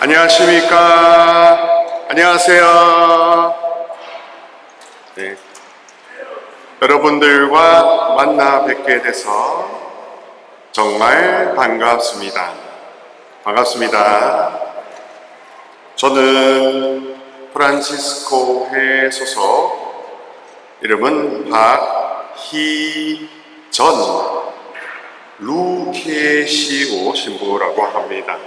안녕하십니까? 안녕하세요. 네. 여러분들과 만나 뵙게 돼서 정말 반갑습니다. 반갑습니다. 저는 프란치스코회 소속, 이름은 박희전 루케시오 신부라고 합니다.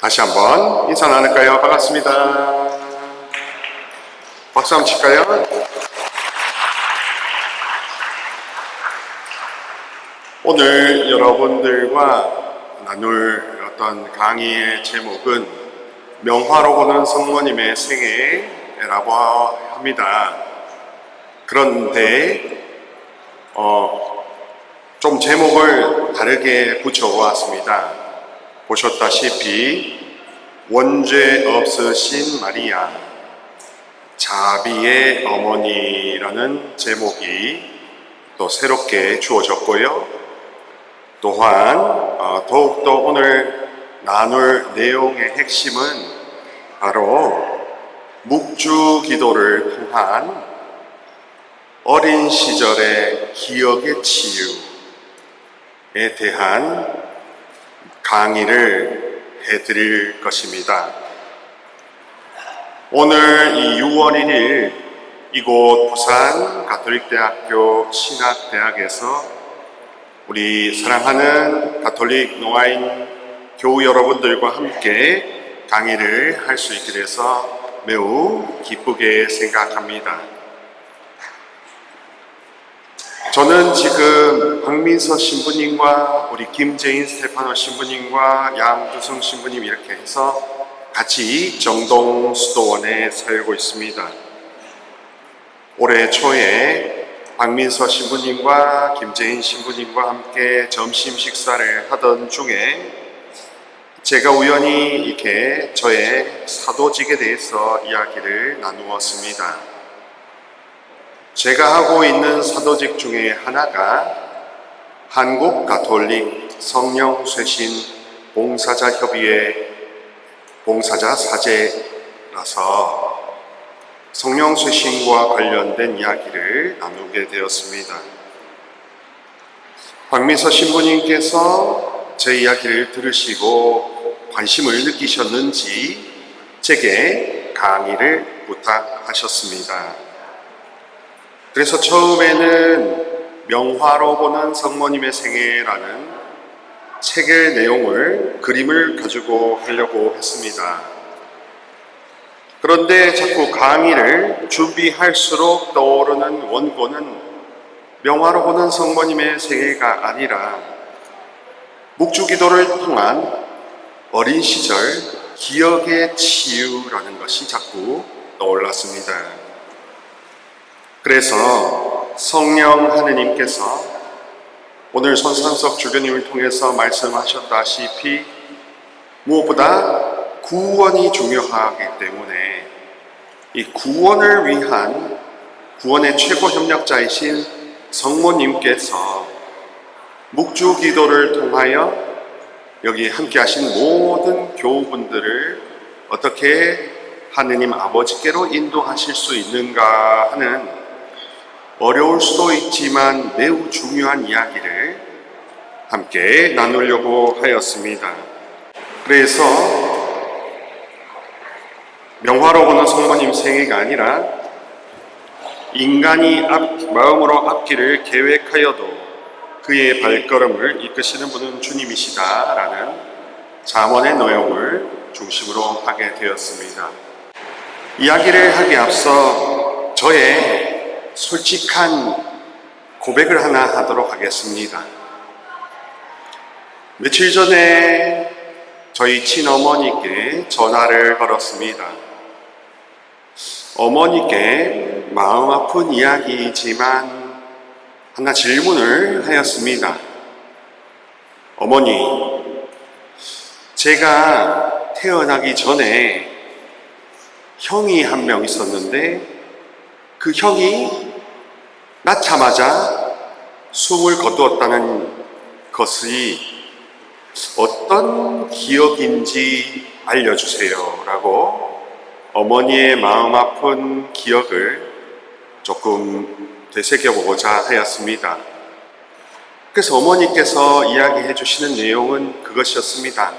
다시 한번 인사 나눌까요? 반갑습니다. 박수 한번 칠까요? 오늘 여러분들과 나눌 어떤 강의의 제목은 명화로 보는 성모님의 생애라고 합니다. 그런데 좀 제목을 다르게 붙여보았습니다. 보셨다시피 원죄 없으신 마리아, 자비의 어머니라는 제목이 또 새롭게 주어졌고요. 또한 더욱더 오늘 나눌 내용의 핵심은 바로 묵주 기도를 통한 어린 시절의 기억의 치유에 대한 강의를 해드릴 것입니다. 오늘 이 6월 1일 이곳 부산 가톨릭대학교 신학대학에서 우리 사랑하는 가톨릭 노아인 교우 여러분들과 함께 강의를 할 수 있게 돼서 매우 기쁘게 생각합니다. 저는 지금 박민서 신부님과 우리 김재인 스테파노 신부님과 양두성 신부님 이렇게 해서 같이 정동 수도원에 살고 있습니다. 올해 초에 박민서 신부님과 김재인 신부님과 함께 점심 식사를 하던 중에 제가 우연히 이렇게 저의 사도직에 대해서 이야기를 나누었습니다. 제가 하고 있는 사도직 중에 하나가 한국 가톨릭 성령쇄신 봉사자 협의회 봉사자 사제라서 성령쇄신과 관련된 이야기를 나누게 되었습니다. 박민서 신부님께서 제 이야기를 들으시고 관심을 느끼셨는지 제게 강의를 부탁하셨습니다. 그래서 처음에는 명화로 보는 성모님의 생애라는 책의 내용을 그림을 가지고 하려고 했습니다. 그런데 자꾸 강의를 준비할수록 떠오르는 원고는 명화로 보는 성모님의 생애가 아니라 묵주기도를 통한 어린 시절 기억의 치유라는 것이 자꾸 떠올랐습니다. 그래서 성령 하느님께서 오늘 손상석 주교님을 통해서 말씀하셨다시피 무엇보다 구원이 중요하기 때문에 이 구원을 위한 구원의 최고 협력자이신 성모님께서 묵주 기도를 통하여 여기 함께 하신 모든 교우분들을 어떻게 하느님 아버지께로 인도하실 수 있는가 하는 어려울 수도 있지만 매우 중요한 이야기를 함께 나누려고 하였습니다. 그래서 명화로 보는 성모님 생애가 아니라 인간이 마음으로 앞길을 계획하여도 그의 발걸음을 이끄시는 분은 주님이시다라는 잠언의 내용을 중심으로 하게 되었습니다. 이야기를 하기에 앞서 저의 솔직한 고백을 하나 하도록 하겠습니다. 며칠 전에 저희 친어머니께 전화를 걸었습니다. 어머니께 마음 아픈 이야기이지만 하나 질문을 하였습니다. 어머니, 제가 태어나기 전에 형이 한 명 있었는데 그 형이 낳자마자 숨을 거두었다는 것이 어떤 기억인지 알려주세요 라고 어머니의 마음 아픈 기억을 조금 되새겨보고자 하였습니다. 그래서 어머니께서 이야기해 주시는 내용은 그것이었습니다.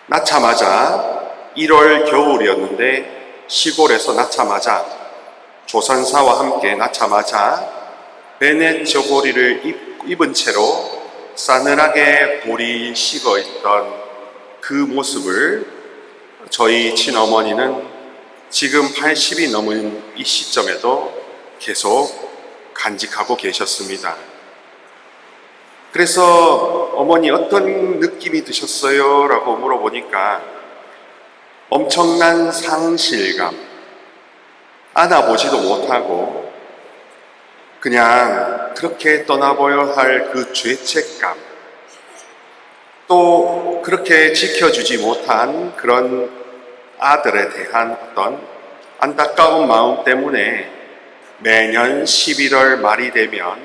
낳자마자 1월 겨울이었는데 시골에서 낳자마자 조산사와 함께 낳자마자 베넷 저고리를 입은 채로 싸늘하게 볼이 식어 있던 그 모습을 저희 친어머니는 지금 80이 넘은 이 시점에도 계속 간직하고 계셨습니다. 그래서 어머니 어떤 느낌이 드셨어요? 라고 물어보니까 엄청난 상실감, 안아보지도 못하고 그냥 그렇게 떠나보려 할 그 죄책감, 또 그렇게 지켜주지 못한 그런 아들에 대한 어떤 안타까운 마음 때문에 매년 11월 말이 되면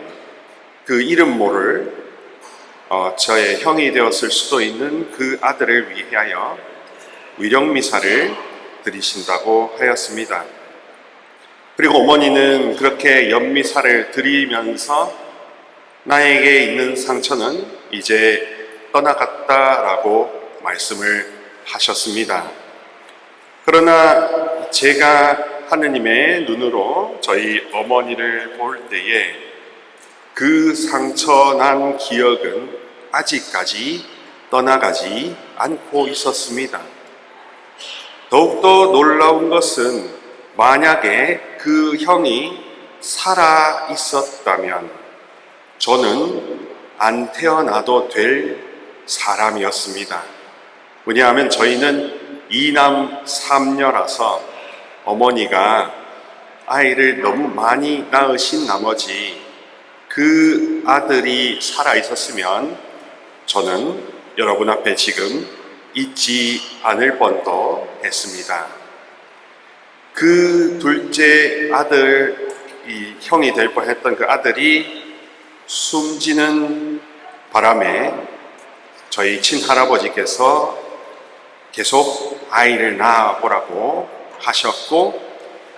그 이름 모를 저의 형이 되었을 수도 있는 그 아들을 위하여 위령미사를 드리신다고 하였습니다. 그리고 어머니는 그렇게 연미사를 드리면서 나에게 있는 상처는 이제 떠나갔다라고 말씀을 하셨습니다. 그러나 제가 하느님의 눈으로 저희 어머니를 볼 때에 그 상처난 기억은 아직까지 떠나가지 않고 있었습니다. 더욱더 놀라운 것은 만약에 그 형이 살아 있었다면 저는 안 태어나도 될 사람이었습니다. 왜냐하면 저희는 2남 3녀라서 어머니가 아이를 너무 많이 낳으신 나머지 그 아들이 살아 있었으면 저는 여러분 앞에 지금 있지 않을 뻔도 했습니다. 그 둘째 아들, 이 형이 될 뻔했던 그 아들이 숨지는 바람에 저희 친할아버지께서 계속 아이를 낳아보라고 하셨고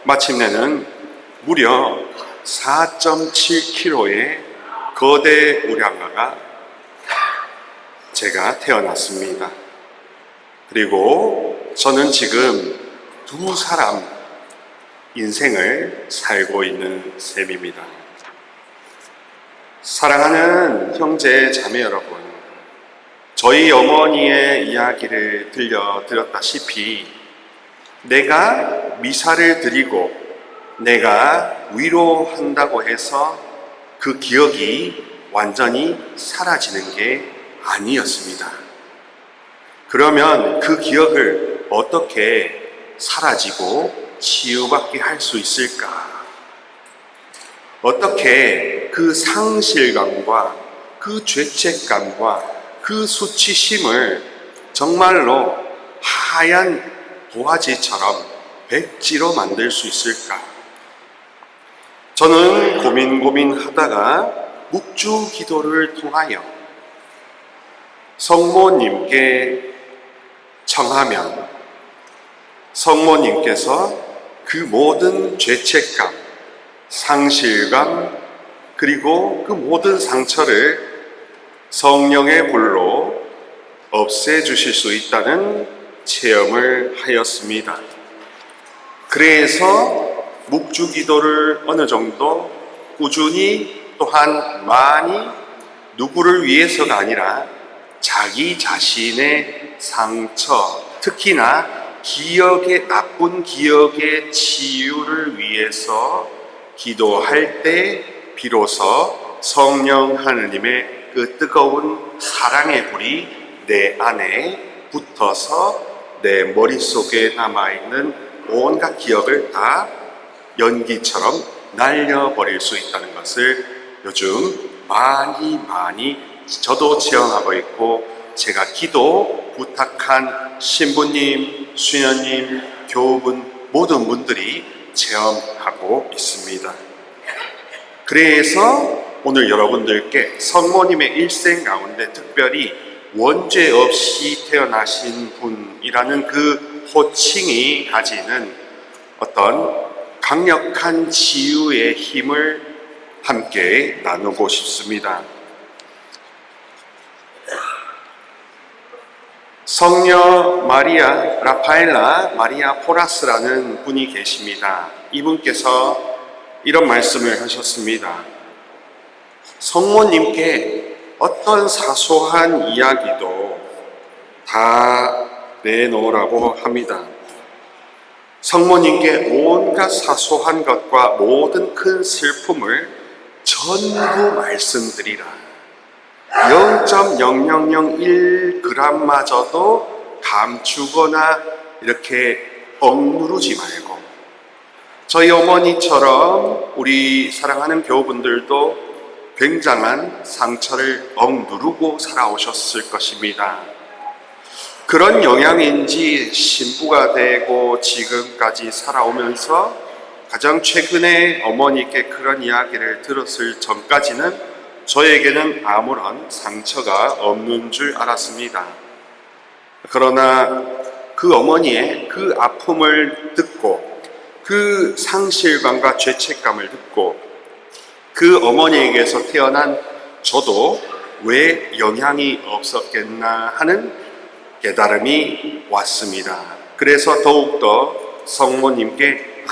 마침내는 무려 4.7kg의 거대 우량아가 제가 태어났습니다. 그리고 저는 지금 두 사람 인생을 살고 있는 셈입니다. 사랑하는 형제 자매 여러분, 저희 어머니의 이야기를 들려드렸다시피 내가 미사를 드리고 내가 위로한다고 해서 그 기억이 완전히 사라지는 게 아니었습니다. 그러면 그 기억을 어떻게 사라지고 치유받게 할 수 있을까? 어떻게 그 상실감과 그 죄책감과 그 수치심을 정말로 하얀 도화지처럼 백지로 만들 수 있을까? 저는 고민하다가 묵주 기도를 통하여 성모님께 청하면 성모님께서 그 모든 죄책감, 상실감, 그리고 그 모든 상처를 성령의 불로 없애주실 수 있다는 체험을 하였습니다. 그래서 묵주 기도를 어느 정도 꾸준히 또한 많이 누구를 위해서가 아니라 자기 자신의 상처, 특히나 나쁜 기억의 치유를 위해서 기도할 때 비로소 성령 하느님의 그 뜨거운 사랑의 불이 내 안에 붙어서 내 머릿속에 남아있는 온갖 기억을 다 연기처럼 날려버릴 수 있다는 것을 요즘 많이 저도 체험하고 있고 제가 기도 부탁한 신부님, 수녀님, 교우분 모든 분들이 체험하고 있습니다. 그래서 오늘 여러분들께 성모님의 일생 가운데 특별히 원죄 없이 태어나신 분이라는 그 호칭이 가지는 어떤 강력한 치유의 힘을 함께 나누고 싶습니다. 성녀 마리아 라파엘라 마리아 포라스라는 분이 계십니다. 이분께서 이런 말씀을 하셨습니다. 성모님께 어떤 사소한 이야기도 다 내놓으라고 합니다. 성모님께 온갖 사소한 것과 모든 큰 슬픔을 전부 말씀드리라. 0.0001g마저도 감추거나 이렇게 억누르지 말고, 저희 어머니처럼 우리 사랑하는 교우분들도 굉장한 상처를 억누르고 살아오셨을 것입니다. 그런 영향인지 신부가 되고 지금까지 살아오면서 가장 최근에 어머니께 그런 이야기를 들었을 전까지는 저에게는 아무런 상처가 없는 줄 알았습니다. 그러나 그 어머니의 그 아픔을 듣고 그 상실감과 죄책감을 듣고 그 어머니에게서 태어난 저도 왜 영향이 없었겠나 하는 깨달음이 왔습니다. 그래서 더욱더 성모님께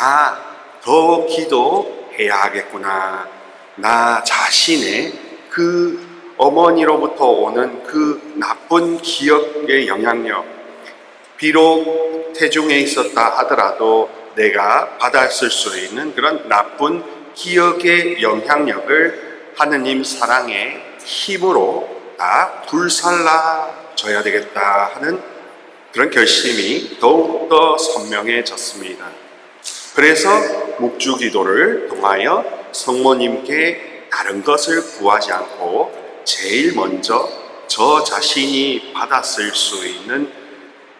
더 기도해야 하겠구나. 나 자신의 그 어머니로부터 오는 그 나쁜 기억의 영향력, 비록 태중에 있었다 하더라도 내가 받았을 수 있는 그런 나쁜 기억의 영향력을 하느님 사랑의 힘으로 다 불살라 줘야 되겠다 하는 그런 결심이 더욱더 선명해졌습니다. 그래서 묵주기도를 통하여 성모님께 다른 것을 구하지 않고 제일 먼저 저 자신이 받았을 수 있는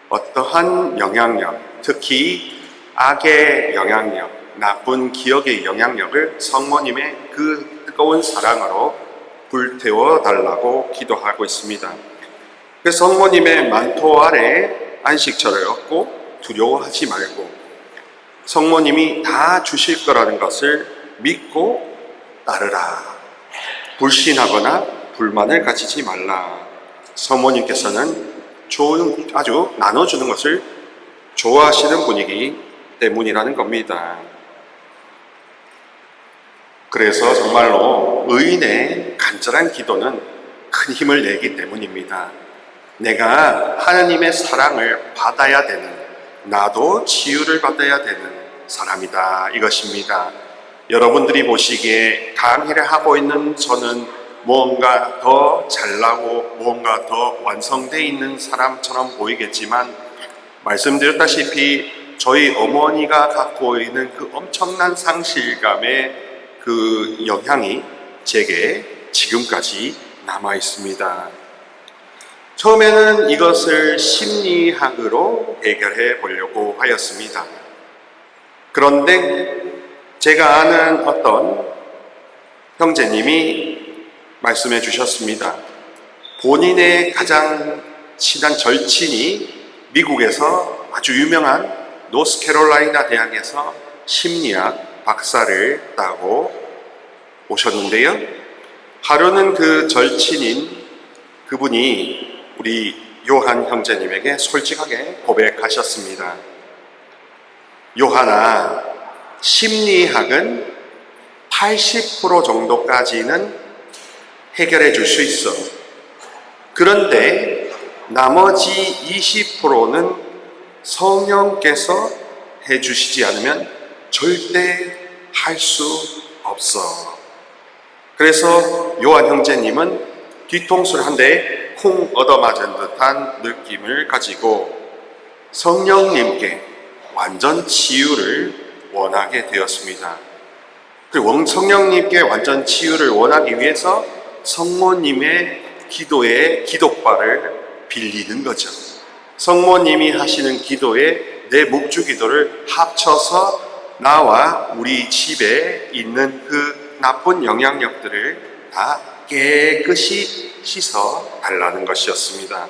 어떠한 영향력, 특히 악의 영향력, 나쁜 기억의 영향력을 성모님의 그 뜨거운 사랑으로 불태워 달라고 기도하고 있습니다. 그래서 성모님의 만토 아래 안식처를 얻고 두려워하지 말고 성모님이 다 주실 거라는 것을 믿고 따르라. 불신하거나 불만을 가지지 말라. 성모님께서는 아주 나눠주는 것을 좋아하시는 분이기 때문이라는 겁니다. 그래서 정말로 의인의 간절한 기도는 큰 힘을 내기 때문입니다. 내가 하나님의 사랑을 받아야 되는, 나도 치유를 받아야 되는 사람이다, 이것입니다. 여러분들이 보시기에 강의를 하고 있는 저는 무언가 더 잘나고 무언가 더 완성되어 있는 사람처럼 보이겠지만, 말씀드렸다시피 저희 어머니가 갖고 있는 그 엄청난 상실감의 그 영향이 제게 지금까지 남아 있습니다. 처음에는 이것을 심리학으로 해결해 보려고 하였습니다. 그런데 제가 아는 어떤 형제님이 말씀해 주셨습니다. 본인의 가장 친한 절친이 미국에서 아주 유명한 노스캐롤라이나 대학에서 심리학 박사를 따고 오셨는데요. 하루는 그 절친인 그분이 우리 요한 형제님에게 솔직하게 고백하셨습니다. 요한아, 심리학은 80% 정도까지는 해결해 줄 수 있어. 그런데 나머지 20%는 성령께서 해주시지 않으면 절대 할 수 없어. 그래서 요한 형제님은 뒤통수를 한 대 콩 얻어맞은 듯한 느낌을 가지고 성령님께 완전 치유를 원하게 되었습니다. 그 성령님께 완전 치유를 원하기 위해서 성모님의 기도의 기도바를 빌리는 거죠. 성모님이 하시는 기도에 내 묵주기도를 합쳐서 나와 우리 집에 있는 그 나쁜 영향력들을 다 깨끗이 씻어 달라는 것이었습니다.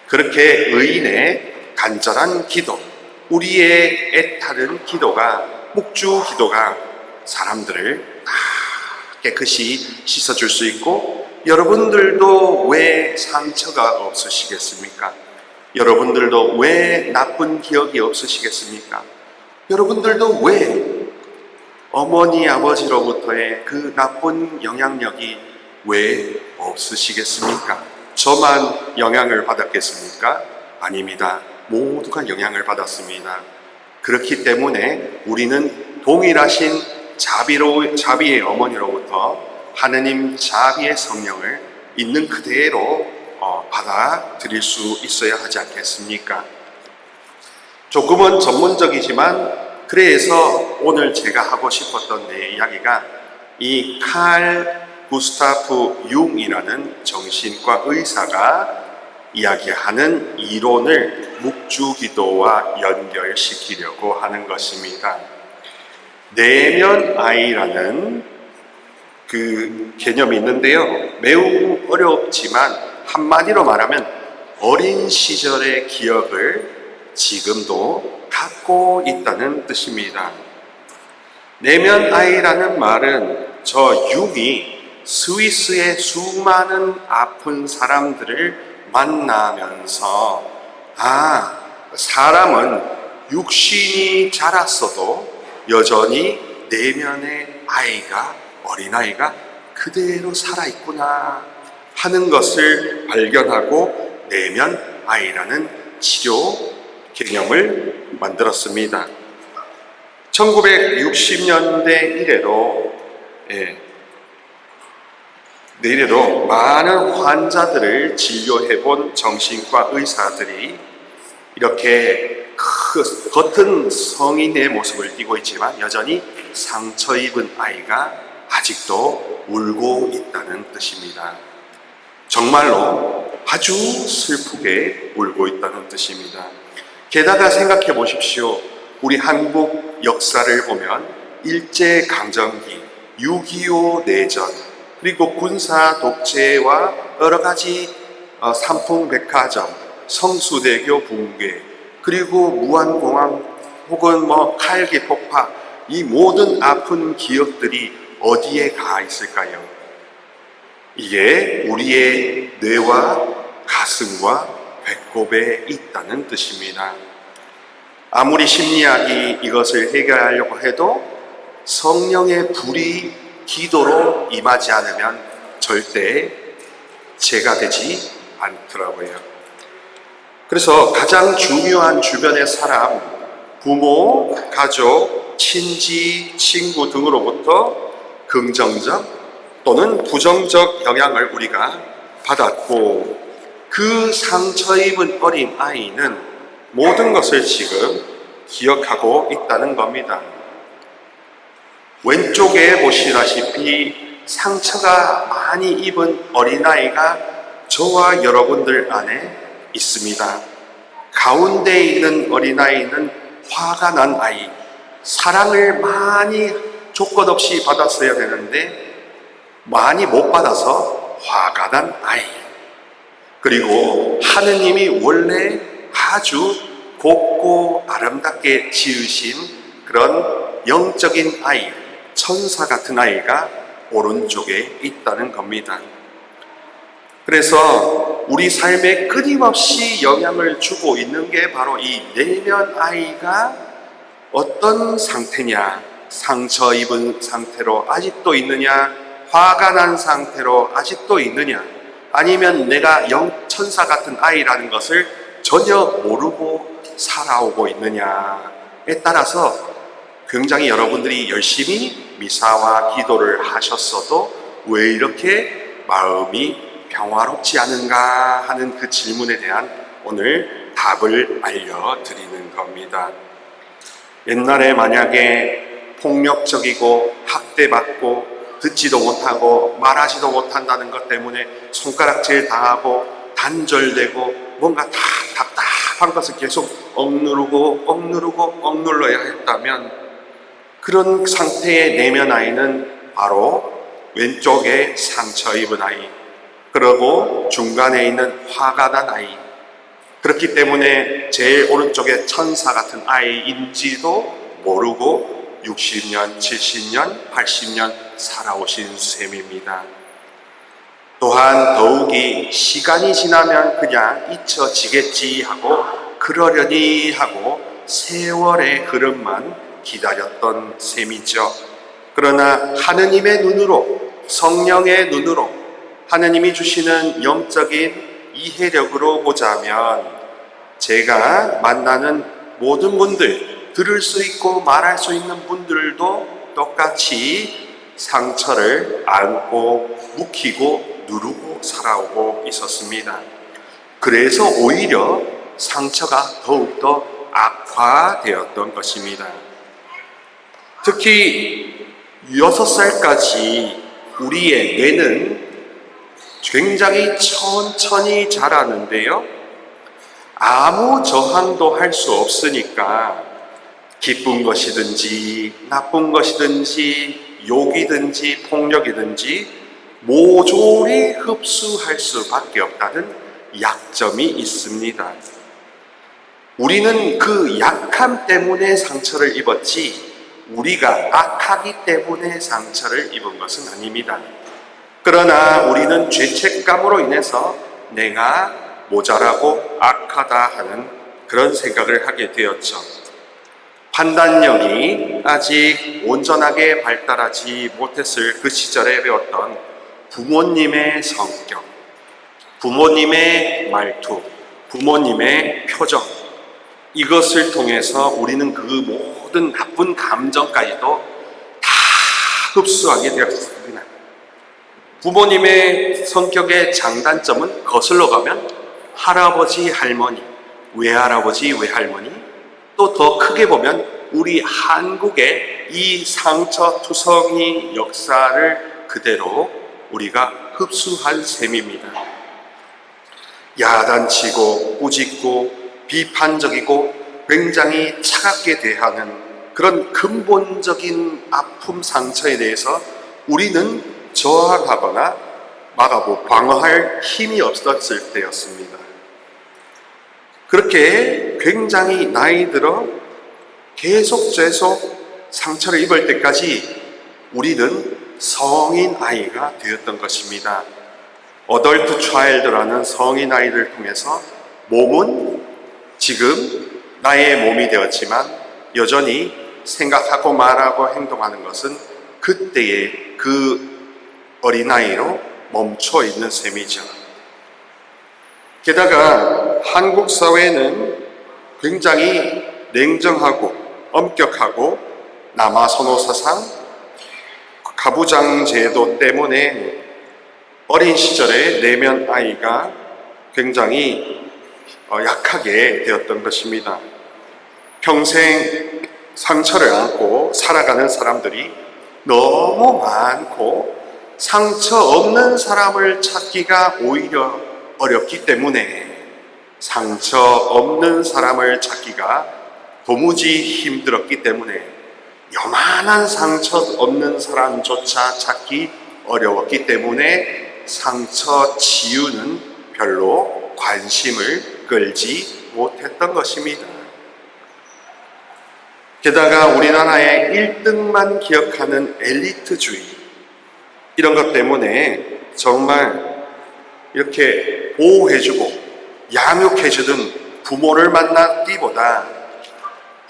그렇게 의인의 간절한 기도, 우리의 애타는 기도가, 묵주 기도가 사람들을 다 깨끗이 씻어줄 수 있고, 여러분들도 왜 상처가 없으시겠습니까? 여러분들도 왜 나쁜 기억이 없으시겠습니까? 여러분들도 왜 어머니 아버지로부터의 그 나쁜 영향력이 왜 없으시겠습니까? 저만 영향을 받았겠습니까? 아닙니다. 모두가 영향을 받았습니다. 그렇기 때문에 우리는 동일하신 자비의 어머니로부터 하느님 자비의 성령을 있는 그대로 받아들일 수 있어야 하지 않겠습니까? 조금은 전문적이지만, 그래서 오늘 제가 하고 싶었던 내 이야기가 이 칼 구스타프 융이라는 정신과 의사가 이야기하는 이론을 묵주기도와 연결시키려고 하는 것입니다. 내면아이라는 그 개념이 있는데요, 매우 어렵지만 한마디로 말하면 어린 시절의 기억을 지금도 갖고 있다는 뜻입니다. 내면아이라는 말은 저 융이 스위스의 수많은 아픈 사람들을 만나면서, 사람은 육신이 자랐어도 여전히 내면의 아이가, 어린아이가 그대로 살아있구나 하는 것을 발견하고 내면아이라는 치료 개념을 만들었습니다. 1960년대 이래로 많은 환자들을 진료해본 정신과 의사들이 이렇게 겉은 성인의 모습을 띠고 있지만 여전히 상처 입은 아이가 아직도 울고 있다는 뜻입니다. 정말로 아주 슬프게 울고 있다는 뜻입니다. 게다가 생각해 보십시오. 우리 한국 역사를 보면 일제강점기, 6.25 내전, 그리고 군사 독재와 여러 가지 삼풍백화점, 성수대교 붕괴, 그리고 무안공항 혹은 칼기 폭파, 이 모든 아픈 기억들이 어디에 가 있을까요? 이게 우리의 뇌와 가슴과 배꼽에 있다는 뜻입니다. 아무리 심리학이 이것을 해결하려고 해도 성령의 불이 기도로 임하지 않으면 절대 죄가 되지 않더라고요. 그래서 가장 중요한 주변의 사람, 부모, 가족, 친지, 친구 등으로부터 긍정적 또는 부정적 영향을 우리가 받았고, 그 상처 입은 어린 아이는 모든 것을 지금 기억하고 있다는 겁니다. 왼쪽에 보시다시피 상처가 많이 입은 어린아이가 저와 여러분들 안에 있습니다. 가운데 있는 어린아이는 화가 난 아이, 사랑을 많이 조건 없이 받았어야 되는데 많이 못 받아서 화가 난 아이, 그리고 하느님이 원래 아주 곱고 아름답게 지으신 그런 영적인 아이, 천사 같은 아이가 오른쪽에 있다는 겁니다. 그래서 우리 삶에 끊임없이 영향을 주고 있는 게 바로 이 내면 아이가 어떤 상태냐, 상처 입은 상태로 아직도 있느냐, 화가 난 상태로 아직도 있느냐, 아니면 내가 천사 같은 아이라는 것을 전혀 모르고 살아오고 있느냐에 따라서 굉장히 여러분들이 열심히 미사와 기도를 하셨어도 왜 이렇게 마음이 평화롭지 않은가 하는 그 질문에 대한 오늘 답을 알려드리는 겁니다. 옛날에 만약에 폭력적이고 학대받고 듣지도 못하고 말하지도 못한다는 것 때문에 손가락질 당하고 단절되고 뭔가 다 답답한 것을 계속 억누르고 억눌러야 했다면, 그런 상태의 내면 아이는 바로 왼쪽에 상처 입은 아이, 그리고 중간에 있는 화가 난 아이. 그렇기 때문에 제일 오른쪽에 천사 같은 아이인지도 모르고 60년, 70년, 80년 살아오신 셈입니다. 또한 더욱이 시간이 지나면 그냥 잊혀지겠지 하고 그러려니 하고 세월의 흐름만 기다렸던 셈이죠. 그러나 하느님의 눈으로, 성령의 눈으로, 하느님이 주시는 영적인 이해력으로 보자면 제가 만나는 모든 분들, 들을 수 있고 말할 수 있는 분들도 똑같이 상처를 안고 묵히고 누르고 살아오고 있었습니다. 그래서 오히려 상처가 더욱더 악화되었던 것입니다. 특히 6살까지 우리의 뇌는 굉장히 천천히 자라는데요. 아무 저항도 할 수 없으니까 기쁜 것이든지 나쁜 것이든지 욕이든지 폭력이든지 모조리 흡수할 수밖에 없다는 약점이 있습니다. 우리는 그 약함 때문에 상처를 입었지 우리가 악하기 때문에 상처를 입은 것은 아닙니다. 그러나 우리는 죄책감으로 인해서 내가 모자라고 악하다 하는 그런 생각을 하게 되었죠. 판단력이 아직 온전하게 발달하지 못했을 그 시절에 배웠던 부모님의 성격, 부모님의 말투, 부모님의 표정, 이것을 통해서 우리는 그 모든 나쁜 감정까지도 다 흡수하게 되었습니다. 부모님의 성격의 장단점은 거슬러 가면 할아버지, 할머니, 외할아버지, 외할머니, 또 더 크게 보면 우리 한국의 이 상처투성이 역사를 그대로 우리가 흡수한 셈입니다. 야단치고 꾸짖고 비판적이고 굉장히 차갑게 대하는 그런 근본적인 아픔 상처에 대해서 우리는 저항하거나 막아보고 방어할 힘이 없었을 때였습니다. 그렇게 굉장히 나이 들어 계속 상처를 입을 때까지 우리는 성인 아이가 되었던 것입니다. 어덜트 차일드라는 성인 아이를 통해서 몸은 지금 나의 몸이 되었지만 여전히 생각하고 말하고 행동하는 것은 그때의 그 어린아이로 멈춰 있는 셈이죠. 게다가 한국 사회는 굉장히 냉정하고 엄격하고 남아선호 사상, 가부장 제도 때문에 어린 시절에 내면 아이가 굉장히 약하게 되었던 것입니다. 평생 상처를 안고 살아가는 사람들이 너무 많고 상처 없는 사람을 찾기가 오히려 어렵기 때문에 상처 없는 사람을 찾기가 도무지 힘들었기 때문에 요만한 상처 없는 사람조차 찾기 어려웠기 때문에 상처 치유는 별로 관심을 끌지 못했던 것입니다. 게다가 우리나라의 1등만 기억하는 엘리트주의, 이런 것 때문에 정말 이렇게 보호해주고 양육해주던 부모를 만나기보다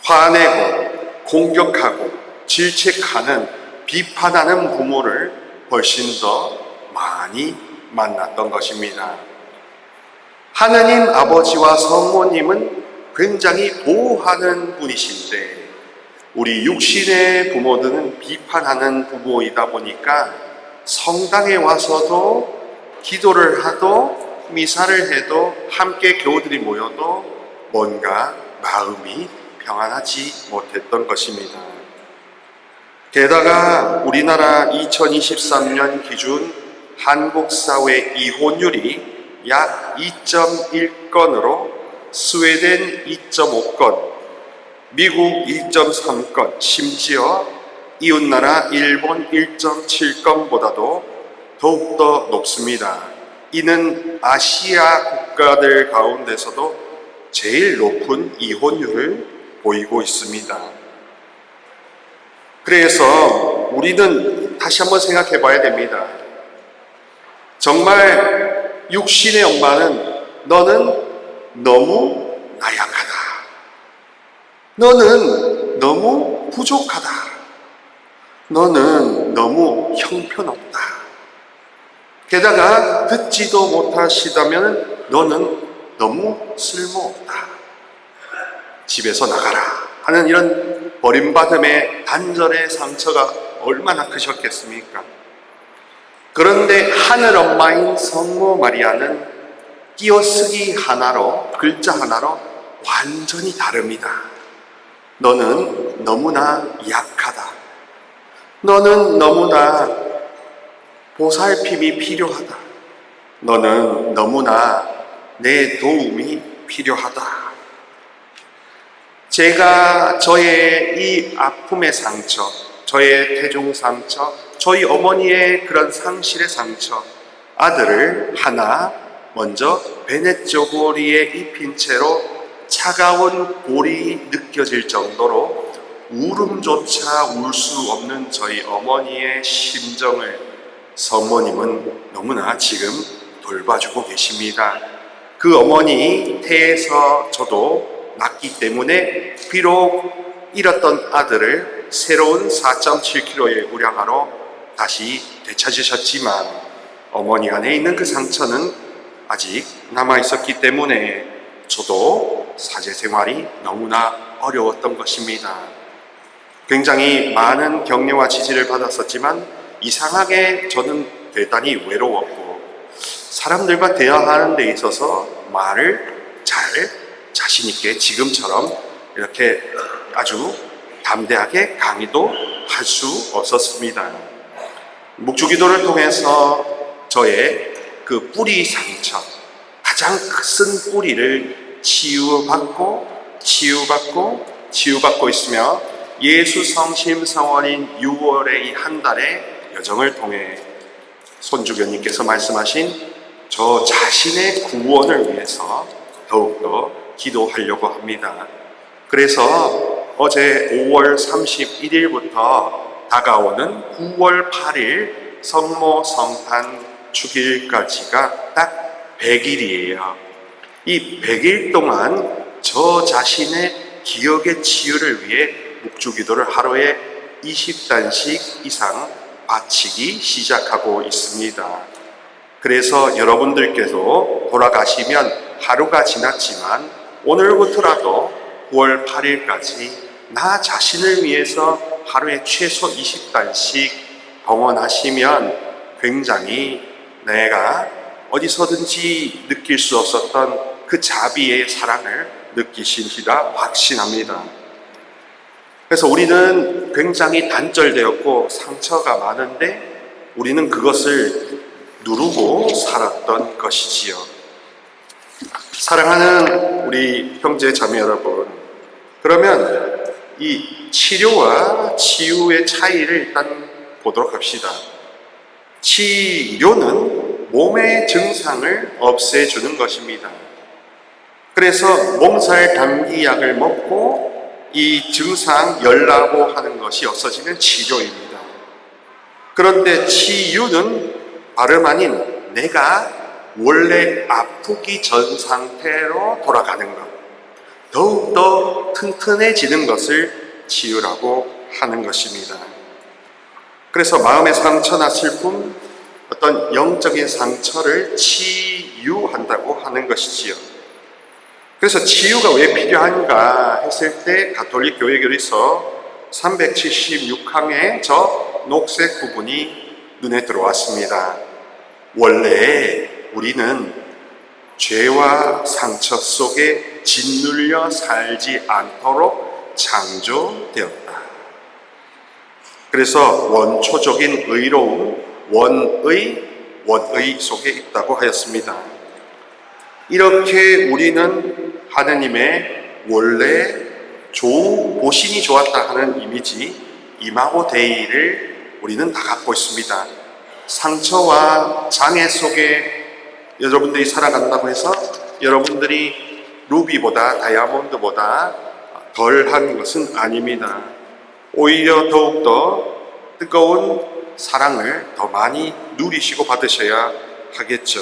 화내고 공격하고 질책하는 비판하는 부모를 훨씬 더 많이 만났던 것입니다. 하느님 아버지와 성모님은 굉장히 보호하는 분이신데 우리 육신의 부모들은 비판하는 부모이다 보니까 성당에 와서도 기도를 하도 미사를 해도 함께 교우들이 모여도 뭔가 마음이 평안하지 못했던 것입니다. 게다가 우리나라 2023년 기준 한국 사회 이혼율이 약 2.1건으로 스웨덴 2.5건, 미국 2.3건, 심지어 이웃나라 일본 1.7건보다도 더욱더 높습니다. 이는 아시아 국가들 가운데서도 제일 높은 이혼율을 보이고 있습니다. 그래서 우리는 다시 한번 생각해 봐야 됩니다. 정말 육신의 엄마는 너는 너무 나약하다. 너는 너무 부족하다. 너는 너무 형편없다. 게다가 듣지도 못하시다면 너는 너무 쓸모없다. 집에서 나가라 하는 이런 버림받음의 단절의 상처가 얼마나 크셨겠습니까? 그런데 하늘 엄마인 성모 마리아는 띄어쓰기 하나로, 글자 하나로 완전히 다릅니다. 너는 너무나 약하다. 너는 너무나 보살핌이 필요하다. 너는 너무나 내 도움이 필요하다. 제가 저의 이 아픔의 상처, 저의 태중 상처, 저희 어머니의 그런 상실의 상처, 아들을 하나 먼저 베넷저고리에 입힌 채로 차가운 볼이 느껴질 정도로 울음조차 울 수 없는 저희 어머니의 심정을 성모님은 너무나 지금 돌봐주고 계십니다. 그 어머니 태에서 저도 낳기 때문에 비록 잃었던 아들을 새로운 4.7kg의 우량아로 다시 되찾으셨지만 어머니 안에 있는 그 상처는 아직 남아있었기 때문에 저도 사제 생활이 너무나 어려웠던 것입니다. 굉장히 많은 격려와 지지를 받았었지만 이상하게 저는 대단히 외로웠고 사람들과 대화하는 데 있어서 말을 잘 자신 있게 지금처럼 이렇게 아주 담대하게 강의도 할 수 없었습니다. 묵주기도를 통해서 저의 그 뿌리 상처, 가장 큰 뿌리를 치유받고 있으며 예수 성심 성원인 6월의 이 한 달의 여정을 통해 손주교님께서 말씀하신 저 자신의 구원을 위해서 더욱더 기도하려고 합니다. 그래서 어제 5월 31일부터 다가오는 9월 8일 성모 성탄 축일까지가 딱 100일이에요. 이 100일 동안 저 자신의 기억의 치유를 위해 묵주기도를 하루에 20단씩 이상 바치기 시작하고 있습니다. 그래서 여러분들께서 돌아가시면 하루가 지났지만 오늘부터라도 9월 8일까지 나 자신을 위해서 하루에 최소 20단씩 봉헌하시면 굉장히 내가 어디서든지 느낄 수 없었던 그 자비의 사랑을 느끼시리라 확신합니다. 그래서 우리는 굉장히 단절되었고 상처가 많은데 우리는 그것을 누르고 살았던 것이지요. 사랑하는 우리 형제 자매 여러분, 그러면 이 치료와 치유의 차이를 일단 보도록 합시다. 치료는 몸의 증상을 없애주는 것입니다. 그래서 몸살 감기약을 먹고 이 증상 열나고 하는 것이 없어지면 치료입니다. 그런데 치유는 다름 아닌 내가 원래 아프기 전 상태로 돌아가는 것, 더욱더 튼튼해지는 것을 치유라고 하는 것입니다. 그래서 마음의 상처나 슬픔, 어떤 영적인 상처를 치유한다고 하는 것이지요. 그래서 치유가 왜 필요한가 했을 때 가톨릭 교회교리서 376항의 저 녹색 부분이 눈에 들어왔습니다. 원래 우리는 죄와 상처 속에 짓눌려 살지 않도록 창조되었다. 그래서 원초적인 의로움, 원의 속에 있다고 하였습니다. 이렇게 우리는 하느님의 원래 보신이 좋았다 하는 이미지, 이마고 데이를 우리는 다 갖고 있습니다. 상처와 장애 속에 여러분들이 살아간다고 해서 여러분들이 루비보다 다이아몬드보다 덜한 것은 아닙니다. 오히려 더욱더 뜨거운 사랑을 더 많이 누리시고 받으셔야 하겠죠.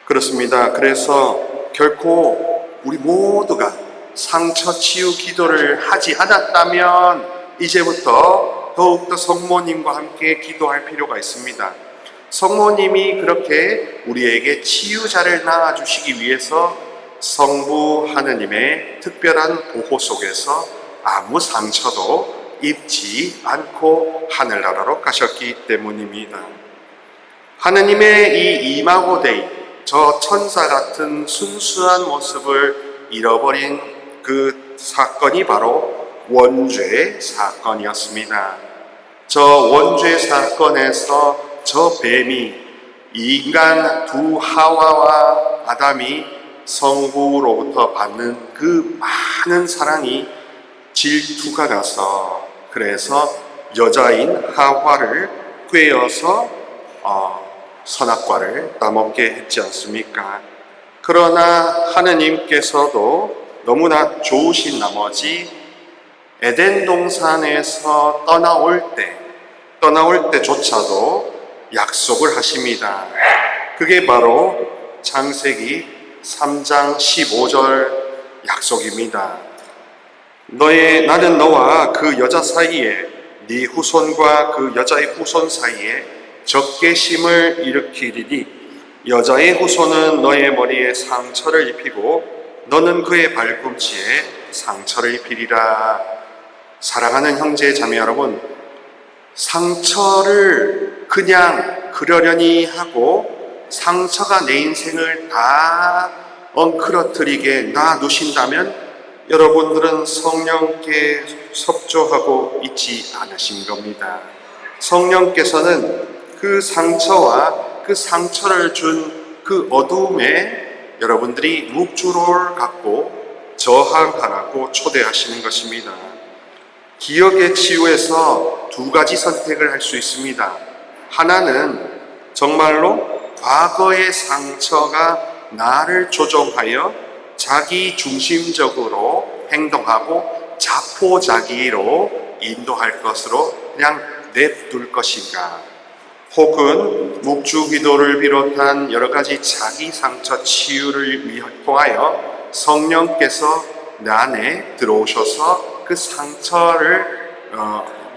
그렇습니다. 그래서 결코 우리 모두가 상처 치유 기도를 하지 않았다면 이제부터 더욱더 성모님과 함께 기도할 필요가 있습니다. 성모님이 그렇게 우리에게 치유자를 낳아주시기 위해서 성부 하느님의 특별한 보호 속에서 아무 상처도 입지 않고 하늘나라로 가셨기 때문입니다. 하느님의 이 이마고데이, 저 천사 같은 순수한 모습을 잃어버린 그 사건이 바로 원죄 사건이었습니다. 저 원죄 사건에서 저 뱀이 인간 두 하와와 아담이 성부로부터 받는 그 많은 사랑이 질투가 나서 그래서 여자인 하와를 꿰어서 선악과를 따먹게 했지 않습니까? 그러나 하느님께서도 너무나 좋으신 나머지 에덴 동산에서 떠나올 때조차도 약속을 하십니다. 그게 바로 창세기 3장 15절 약속입니다. 나는 너와 그 여자 사이에 네 후손과 그 여자의 후손 사이에 적개심을 일으키리니 여자의 후손은 너의 머리에 상처를 입히고 너는 그의 발꿈치에 상처를 입히리라. 사랑하는 형제 자매 여러분, 상처를 그냥 그러려니 하고 상처가 내 인생을 다 엉클어뜨리게 놔두신다면 여러분들은 성령께 섭조하고 있지 않으신 겁니다. 성령께서는 그 상처와 그 상처를 준 그 어두움에 여러분들이 묵주를 갖고 저항하라고 초대하시는 것입니다. 기억의 치유에서 두 가지 선택을 할 수 있습니다. 하나는 정말로 과거의 상처가 나를 조종하여 자기 중심적으로 행동하고 자포자기로 인도할 것으로 그냥 냅둘 것인가, 혹은 묵주기도를 비롯한 여러 가지 자기 상처 치유를 통하여 성령께서 내 안에 들어오셔서 그 상처를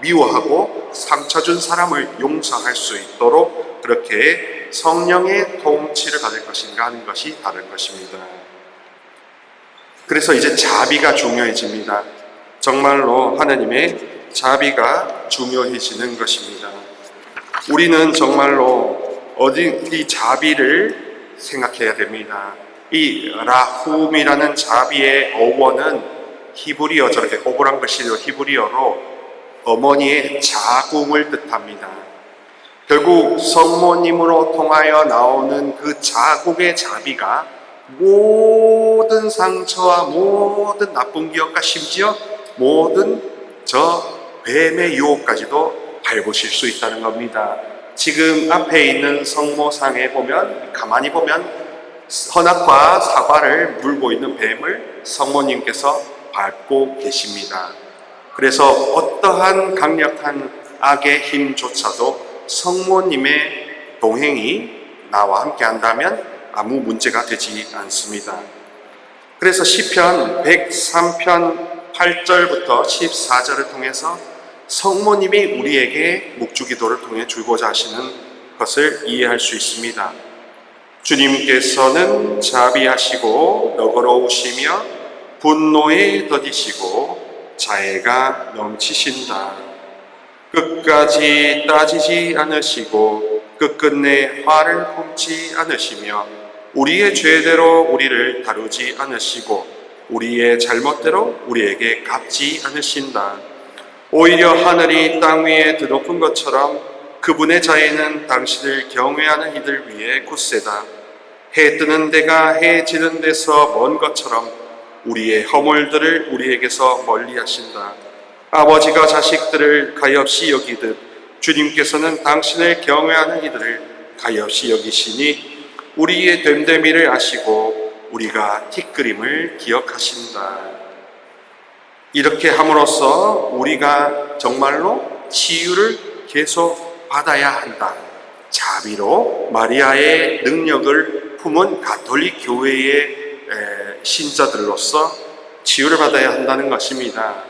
미워하고 상처 준 사람을 용서할 수 있도록 그렇게 성령의 통치를 받을 것인가 하는 것이 다른 것입니다. 그래서 이제 자비가 중요해집니다. 정말로 하나님의 자비가 중요해지는 것입니다. 우리는 정말로 이 자비를 생각해야 됩니다. 이 라훔이라는 자비의 어원은 히브리어, 저렇게 오브란 글씨로 히브리어로 어머니의 자궁을 뜻합니다. 결국 성모님으로 통하여 나오는 그 자궁의 자비가 모든 상처와 모든 나쁜 기억과 심지어 모든 저 뱀의 유혹까지도 밟으실 수 있다는 겁니다. 지금 앞에 있는 성모상에 보면, 가만히 보면 선악과 사과를 물고 있는 뱀을 성모님께서 밟고 계십니다. 그래서 어떠한 강력한 악의 힘조차도 성모님의 동행이 나와 함께 한다면 아무 문제가 되지 않습니다. 그래서 시편 103편 8절부터 14절을 통해서 성모님이 우리에게 묵주기도를 통해 주고자 하시는 것을 이해할 수 있습니다. 주님께서는 자비하시고 너그러우시며 분노에 더디시고 자애가 넘치신다. 끝까지 따지지 않으시고 끝끝내 화를 품지 않으시며 우리의 죄대로 우리를 다루지 않으시고 우리의 잘못대로 우리에게 갚지 않으신다. 오히려 하늘이 땅 위에 드높은 것처럼 그분의 자애는 당신을 경외하는 이들 위에 굳세다. 해 뜨는 데가 해 지는 데서 먼 것처럼 우리의 허물들을 우리에게서 멀리 하신다. 아버지가 자식들을 가엾이 여기듯 주님께서는 당신을 경외하는 이들을 가엾이 여기시니 우리의 됨됨이를 아시고 우리가 티끌임을 기억하신다. 이렇게 함으로써 우리가 정말로 치유를 계속 받아야 한다. 자비로 마리아의 능력을 품은 가톨릭 교회의 신자들로서 치유를 받아야 한다는 것입니다.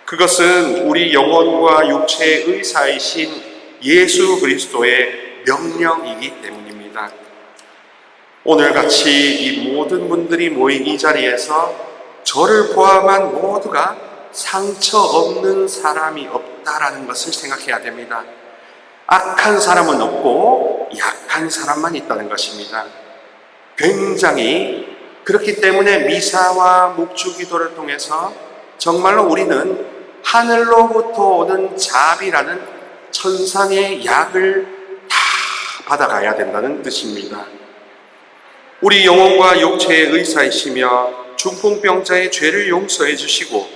그것은 우리 영혼과 육체의 의사이신 예수 그리스도의 명령이기 때문입니다. 오늘같이 이 모든 분들이 모인 이 자리에서 저를 포함한 모두가 상처 없는 사람이 없다라는 것을 생각해야 됩니다. 악한 사람은 없고 약한 사람만 있다는 것입니다. 굉장히 그렇기 때문에 미사와 묵주기도를 통해서 정말로 우리는 하늘로부터 오는 자비라는 천상의 약을 다 받아가야 된다는 뜻입니다. 우리 영혼과 육체의 의사이시며 중풍병자의 죄를 용서해 주시고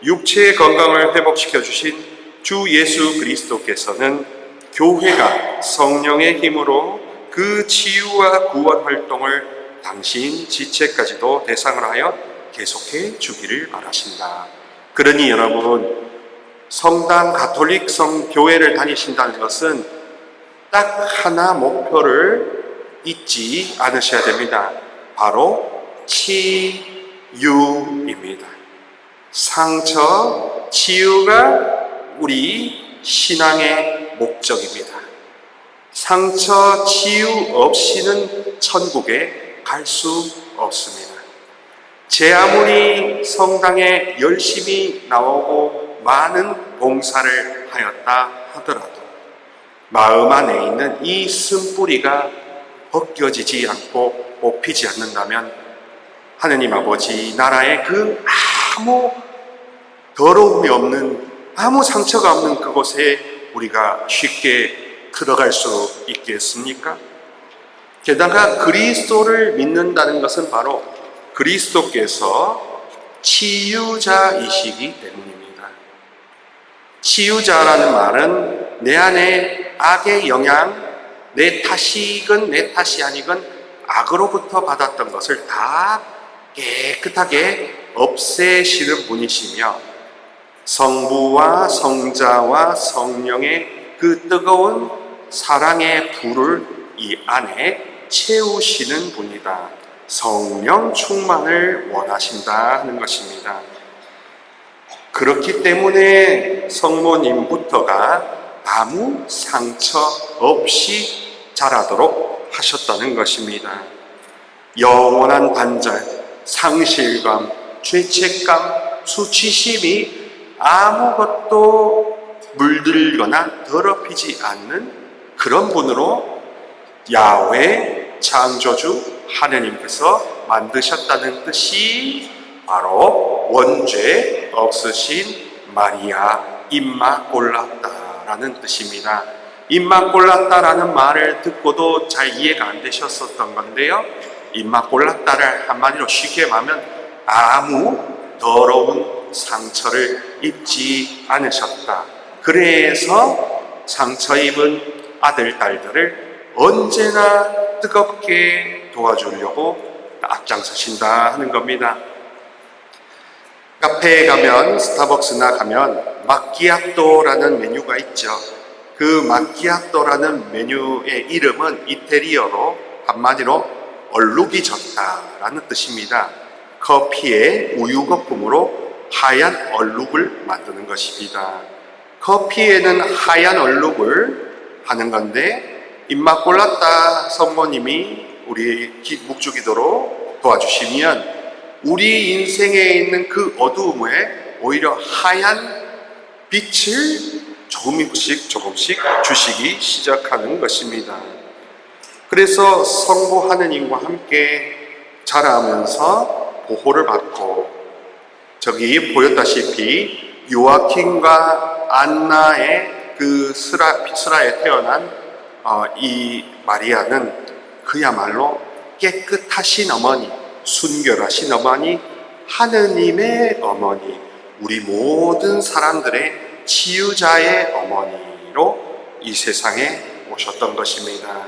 육체의 건강을 회복시켜 주신 주 예수 그리스도께서는 교회가 성령의 힘으로 그 치유와 구원 활동을 당신 지체까지도 대상을 하여 계속해 주기를 바라신다. 그러니 여러분, 성당 가톨릭 교회를 다니신다는 것은 딱 하나 목표를 잊지 않으셔야 됩니다. 바로 치유입니다. 상처, 치유가 우리 신앙의 목적입니다. 상처, 치유 없이는 천국에 갈 수 없습니다. 제 아무리 성당에 열심히 나오고 많은 봉사를 하였다 하더라도 마음 안에 있는 이 쓴뿌리가 벗겨지지 않고 뽑히지 않는다면 하느님 아버지 나라의 그 아무 더러움이 없는, 아무 상처가 없는 그곳에 우리가 쉽게 들어갈 수 있겠습니까? 게다가 그리스도를 믿는다는 것은 바로 그리스도께서 치유자이시기 때문입니다. 치유자라는 말은 내 안에 악의 영향, 내 탓이건 내 탓이 아니건 악으로부터 받았던 것을 다 깨끗하게 없애시는 분이시며 성부와 성자와 성령의 그 뜨거운 사랑의 불을 이 안에 채우시는 분이다. 성령 충만을 원하신다 하는 것입니다. 그렇기 때문에 성모님부터가 아무 상처 없이 자라도록 하셨다는 것입니다. 영원한 단절, 상실감, 죄책감, 수치심이 아무것도 물들거나 더럽히지 않는 그런 분으로 야훼 창조주 하느님께서 만드셨다는 뜻이 바로 원죄 없으신 마리아 임마꼴라따라는 뜻입니다. 임마꼴라따라는 말을 듣고도 잘 이해가 안 되셨었던 건데요. 임마꼴라따를 한마디로 쉽게 말하면 아무 더러운 상처를 입지 않으셨다. 그래서 상처 입은 아들, 딸들을 언제나 뜨겁게 도와주려고 앞장서신다 하는 겁니다. 카페에 가면, 스타벅스나 가면 마키아토라는 메뉴가 있죠. 그 마키아토라는 메뉴의 이름은 이태리어로 한마디로 얼룩이 졌다라는 뜻입니다. 커피에 우유 거품으로 하얀 얼룩을 만드는 것입니다. 커피에는 하얀 얼룩을 하는 건데 임마꼴라따 성모님이 우리 묵주기도로 도와주시면 우리 인생에 있는 그 어두움에 오히려 하얀 빛을 조금씩 주시기 시작하는 것입니다. 그래서 성부 하느님과 함께 자라면서 보호를 받고 저기 보였다시피 요아킨과 안나의 그 스라에 태어난 이 마리아는 그야말로 깨끗하신 어머니, 순결하신 어머니, 하느님의 어머니, 우리 모든 사람들의 치유자의 어머니로 이 세상에 오셨던 것입니다.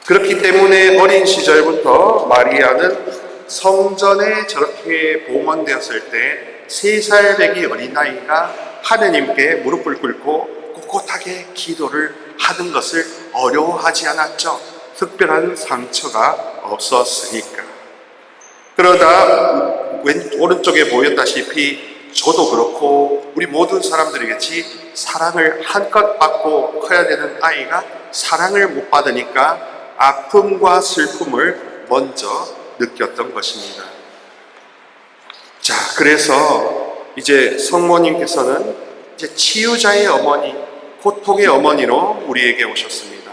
그렇기 때문에 어린 시절부터 마리아는 성전에 저렇게 봉헌되었을 때 3살 배기 어린아이가 하느님께 무릎을 꿇고 꼿꼿하게 기도를 하는 것을 어려워하지 않았죠. 특별한 상처가 없었으니까. 그러다 오른쪽에 보였다시피 저도 그렇고 우리 모든 사람들이겠지, 사랑을 한껏 받고 커야 되는 아이가 사랑을 못 받으니까 아픔과 슬픔을 먼저 느꼈던 것입니다. 자, 그래서 이제 성모님께서는 이제 치유자의 어머니, 고통의 어머니로 우리에게 오셨습니다.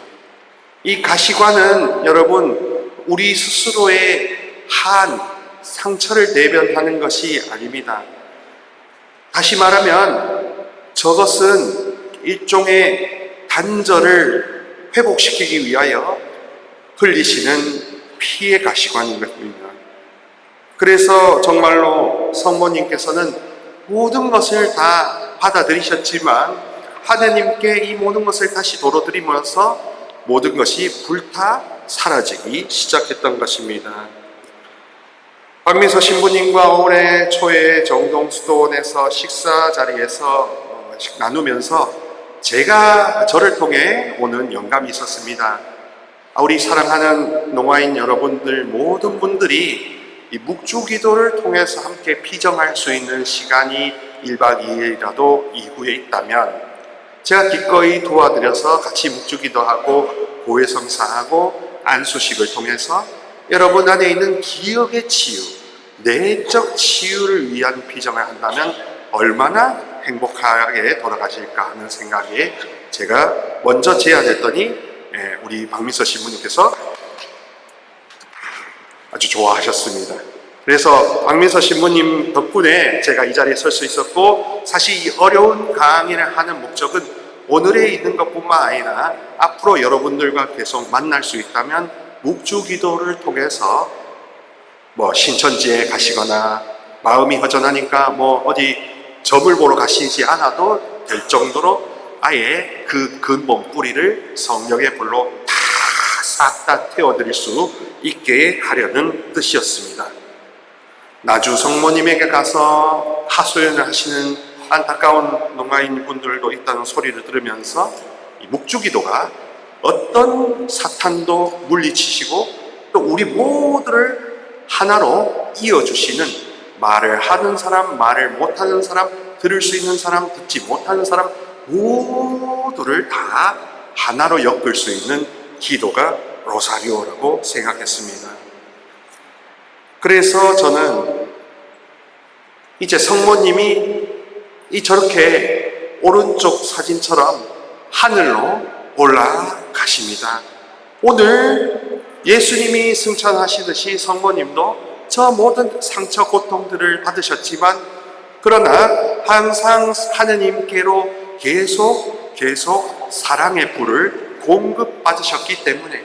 이 가시관은 여러분, 우리 스스로의 한 상처를 대변하는 것이 아닙니다. 다시 말하면 저것은 일종의 단절을 회복시키기 위하여 흘리시는 피의 가시관인 것입니다. 그래서 정말로 성모님께서는 모든 것을 다 받아들이셨지만 하느님께 이 모든 것을 다시 도로드리면서 모든 것이 불타 사라지기 시작했던 것입니다. 박민서 신부님과 올해 초에 정동수도원에서 식사 자리에서 나누면서 제가 저를 통해 오는 영감이 있었습니다. 우리 사랑하는 농아인 여러분들, 모든 분들이 이 묵주기도를 통해서 함께 피정할 수 있는 시간이 1박 2일이라도 이후에 있다면 제가 기꺼이 도와드려서 같이 묵주기도하고 고해성사하고 안수식을 통해서 여러분 안에 있는 기억의 치유, 내적 치유를 위한 피정을 한다면 얼마나 행복하게 돌아가실까 하는 생각에 제가 먼저 제안했더니 우리 박민서 신부님께서 아주 좋아하셨습니다. 그래서 박민서 신부님 덕분에 제가 이 자리에 설 수 있었고, 사실 이 어려운 강의를 하는 목적은 오늘에 있는 것뿐만 아니라 앞으로 여러분들과 계속 만날 수 있다면 묵주기도를 통해서 신천지에 가시거나 마음이 허전하니까 어디 점을 보러 가시지 않아도 될 정도로 아예 그 근본 뿌리를 성령의 불로 싹 다 태워드릴 수 있게 하려는 뜻이었습니다. 나주 성모님에게 가서 하소연을 하시는 안타까운 농아인 분들도 있다는 소리를 들으면서 이 묵주기도가 어떤 사탄도 물리치시고 또 우리 모두를 하나로 이어주시는, 말을 하는 사람, 말을 못하는 사람, 들을 수 있는 사람, 듣지 못하는 사람 모두를 다 하나로 엮을 수 있는 기도가 로사리오라고 생각했습니다. 그래서 저는 이제 성모님이 저렇게 오른쪽 사진처럼 하늘로 올라가십니다. 오늘 예수님이 승천하시듯이 성모님도 저 모든 상처 고통들을 받으셨지만 그러나 항상 하느님께로 계속 사랑의 불을 공급받으셨기 때문에,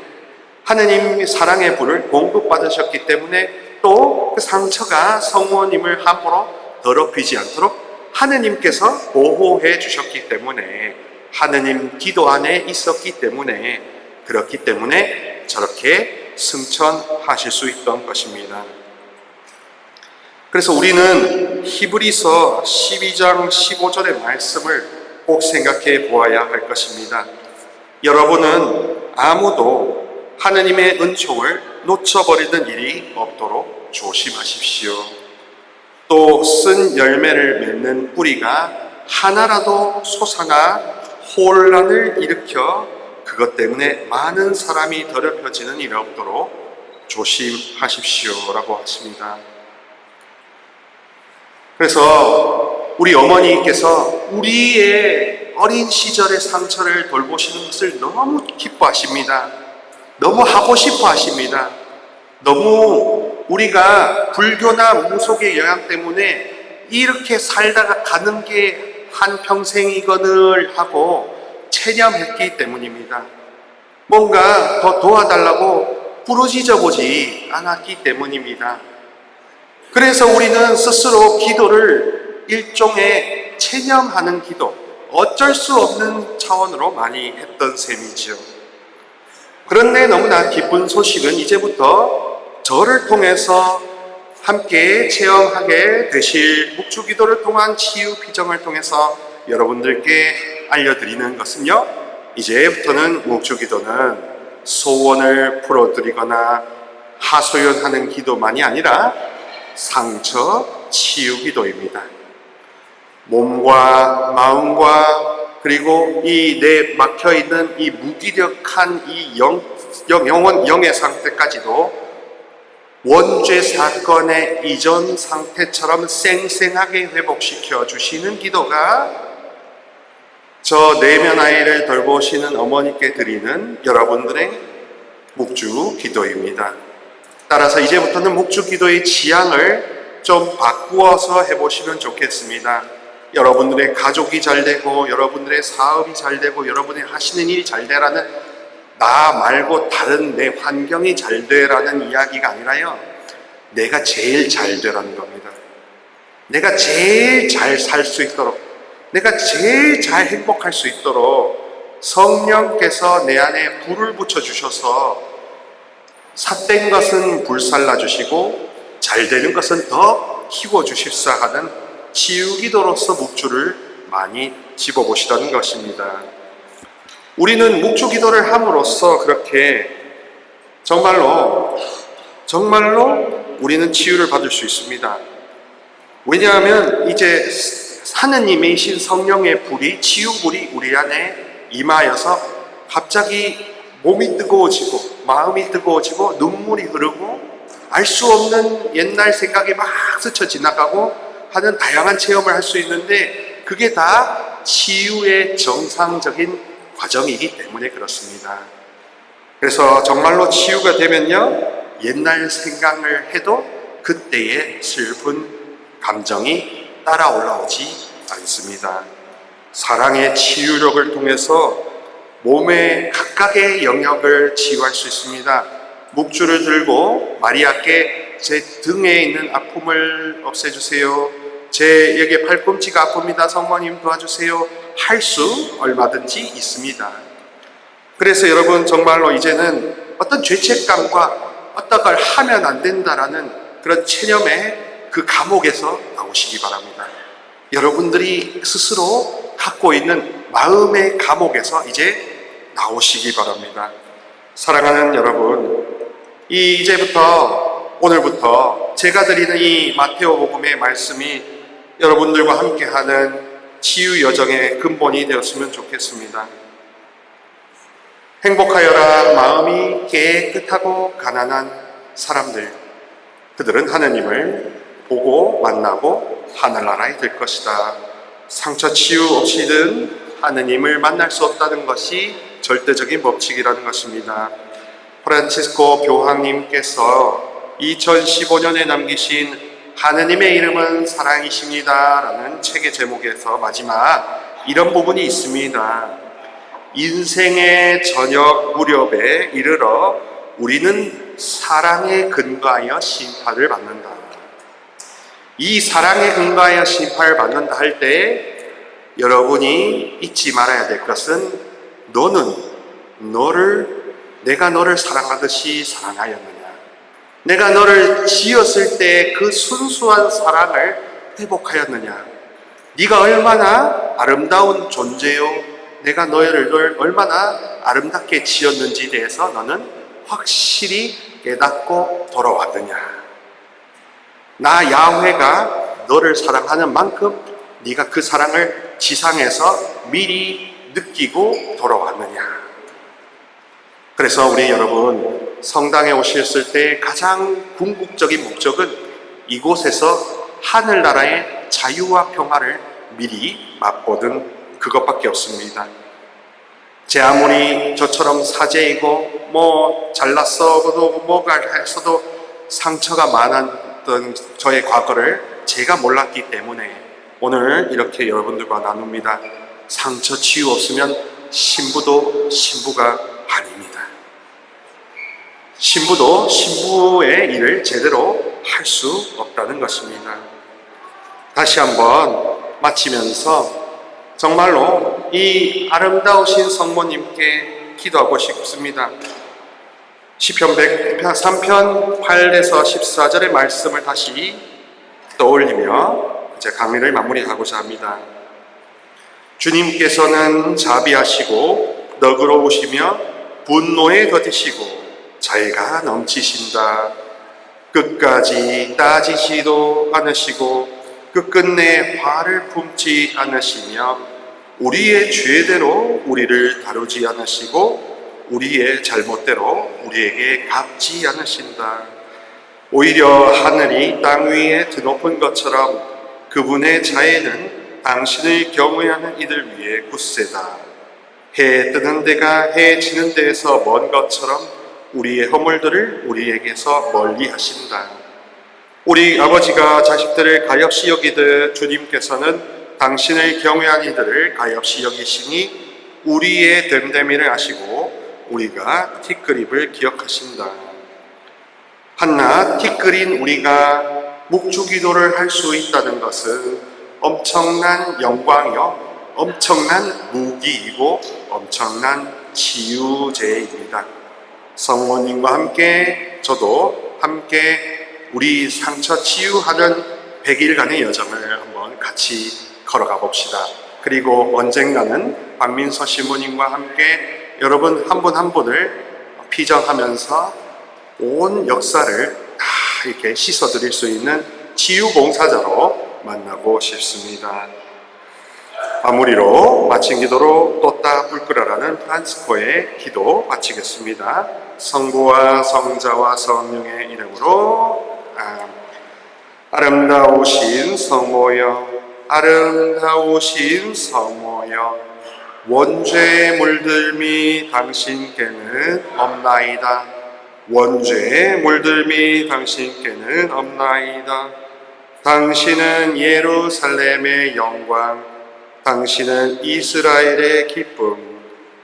하느님이 사랑의 불을 공급받으셨기 때문에 또 그 상처가 성모님을 함부로 더럽히지 않도록 하느님께서 보호해 주셨기 때문에, 하느님 기도 안에 있었기 때문에, 그렇기 때문에 저렇게 승천하실 수 있던 것입니다. 그래서 우리는 히브리서 12장 15절의 말씀을 꼭 생각해 보아야 할 것입니다. 여러분은 아무도 하느님의 은총을 놓쳐버리는 일이 없도록 조심하십시오. 또 쓴 열매를 맺는 뿌리가 하나라도 솟아나 혼란을 일으켜 그것 때문에 많은 사람이 더럽혀지는 일이 없도록 조심하십시오라고 하십니다. 그래서 우리 어머니께서 우리의 어린 시절의 상처를 돌보시는 것을 너무 기뻐하십니다. 너무 하고 싶어 하십니다. 너무 우리가 불교나 무속의 영향 때문에 이렇게 살다가 가는 게 한평생이거늘 하고 체념했기 때문입니다. 뭔가 더 도와달라고 부르짖어 보지 않았기 때문입니다. 그래서 우리는 스스로 기도를 일종의 체념하는 기도, 어쩔 수 없는 차원으로 많이 했던 셈이지요. 그런데 너무나 기쁜 소식은 이제부터 저를 통해서 함께 체험하게 되실 묵주기도를 통한 치유 피정을 통해서 여러분들께 알려드리는 것은요, 이제부터는 묵주기도는 소원을 풀어드리거나 하소연하는 기도만이 아니라 상처 치유 기도입니다. 몸과 마음과 그리고 이 내 막혀있는 이 무기력한 이 영의 상태까지도 원죄 사건의 이전 상태처럼 쌩쌩하게 회복시켜 주시는 기도가 저 내면 아이를 돌보시는 어머니께 드리는 여러분들의 묵주 기도입니다. 따라서 이제부터는 묵주 기도의 지향을 좀 바꾸어서 해보시면 좋겠습니다. 여러분들의 가족이 잘 되고 여러분들의 사업이 잘 되고 여러분이 하시는 일이 잘 되라는, 나 말고 다른 내 환경이 잘 되라는 이야기가 아니라요, 내가 제일 잘 되라는 겁니다. 내가 제일 잘 살 수 있도록, 내가 제일 잘 행복할 수 있도록 성령께서 내 안에 불을 붙여주셔서 삿된 것은 불살라 주시고 잘 되는 것은 더 키워주십사 하는 치유기도로서 묵주를 많이 집어보시라는 것입니다. 우리는 묵주기도를 함으로써 그렇게 정말로 우리는 치유를 받을 수 있습니다. 왜냐하면 이제 하느님이신 성령의 불이, 치유불이 우리 안에 임하여서 갑자기 몸이 뜨거워지고 마음이 뜨거워지고 눈물이 흐르고 알 수 없는 옛날 생각이 막 스쳐 지나가고 하는 다양한 체험을 할 수 있는데, 그게 다 치유의 정상적인 과정이기 때문에 그렇습니다. 그래서 정말로 치유가 되면요, 옛날 생각을 해도 그때의 슬픈 감정이 따라 올라오지 않습니다. 사랑의 치유력을 통해서 몸의 각각의 영역을 치유할 수 있습니다. 묵주를 들고 마리아께 제 등에 있는 아픔을 없애주세요, 제 여기 팔꿈치가 아픕니다, 성모님 도와주세요 할 수 얼마든지 있습니다. 그래서 여러분 정말로 이제는 어떤 죄책감과 어떤 걸 하면 안 된다라는 그런 체념의 그 감옥에서 나오시기 바랍니다. 여러분들이 스스로 갖고 있는 마음의 감옥에서 이제 나오시기 바랍니다. 사랑하는 여러분, 이제부터 오늘부터 제가 드리는 이 마테오 복음의 말씀이 여러분들과 함께하는 치유 여정의 근본이 되었으면 좋겠습니다. 행복하여라 마음이 깨끗하고 가난한 사람들, 그들은 하느님을 보고 만나고 하늘나라에 들 것이다. 상처 치유 없이는 하느님을 만날 수 없다는 것이 절대적인 법칙이라는 것입니다. 프란치스코 교황님께서 2015년에 남기신 하느님의 이름은 사랑이십니다 라는 책의 제목에서 마지막 이런 부분이 있습니다. 인생의 저녁 무렵에 이르러 우리는 사랑에 근거하여 심판을 받는다. 이 사랑에 근거하여 심판을 받는다 할 때 여러분이 잊지 말아야 될 것은, 너는 내가 너를 사랑하듯이 사랑하였느냐, 내가 너를 지었을 때 그 순수한 사랑을 회복하였느냐, 네가 얼마나 아름다운 존재요, 내가 너를 얼마나 아름답게 지었는지에 대해서 너는 확실히 깨닫고 돌아왔느냐, 나 야훼가 너를 사랑하는 만큼 네가 그 사랑을 지상에서 미리 느끼고 돌아왔느냐. 그래서 우리 여러분 성당에 오셨을 때 가장 궁극적인 목적은 이곳에서 하늘나라의 자유와 평화를 미리 맛보는 그것밖에 없습니다. 제 아무리 저처럼 사제이고 잘났어도 뭐가 했어도 상처가 많았던 저의 과거를 제가 몰랐기 때문에 오늘 이렇게 여러분들과 나눕니다. 상처 치유 없으면 신부도 신부가 아닙니다. 신부도 신부의 일을 제대로 할 수 없다는 것입니다. 다시 한번 마치면서 정말로 이 아름다우신 성모님께 기도하고 싶습니다. 시편 103편 8에서 14절의 말씀을 다시 떠올리며 이제 강의를 마무리하고자 합니다. 주님께서는 자비하시고 너그러우시며 분노에 더디시고 자애가 넘치신다. 끝까지 따지지도 않으시고 끝끝내 화를 품지 않으시며 우리의 죄대로 우리를 다루지 않으시고 우리의 잘못대로 우리에게 갚지 않으신다. 오히려 하늘이 땅 위에 드높은 것처럼 그분의 자애는 당신을 경외하는 이들 위에 굳세다. 해 뜨는 데가 해 지는 데에서 먼 것처럼 우리의 허물들을 우리에게서 멀리 하신다. 우리 아버지가 자식들을 가엾이 여기듯 주님께서는 당신을 경외한 이들을 가엾이 여기시니 우리의 됨됨이를 아시고 우리가 티끌입을 기억하신다. 한낱 티끌인 우리가 묵주기도를 할 수 있다는 것은 엄청난 영광이요, 엄청난 무기이고 엄청난 치유제입니다. 성모님과 함께 저도 함께 우리 상처 치유하는 100일간의 여정을 한번 같이 걸어가 봅시다. 그리고 언젠가는 박민서 신부님과 함께 여러분 한 분 한 분을 피정하면서 온 역사를 다 이렇게 씻어드릴 수 있는 치유봉사자로 만나고 싶습니다. 마무리로 마친 기도로 또따 불끄라라는 프란치스코의 기도 마치겠습니다. 성부와 성자와 성령의 이름으로 아름다우신 성모여, 아름다우신 성모여, 원죄에 물들미 당신께는 없나이다. 원죄에 물들미 당신께는 없나이다. 당신은 예루살렘의 영광, 당신은 이스라엘의 기쁨,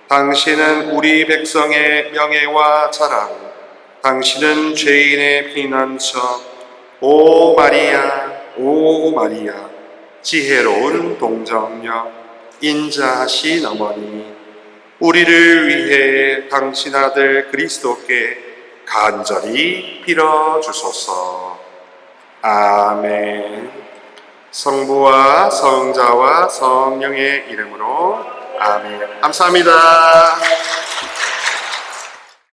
당신은 우리 백성의 명예와 자랑, 당신은 죄인의 피난처. 오 마리아, 오 마리아, 지혜로운 동정녀, 인자하신 어머니, 우리를 위해 당신 아들 그리스도께 간절히 빌어주소서. 아멘. 성부와 성자와 성령의 이름으로 아멘. 감사합니다.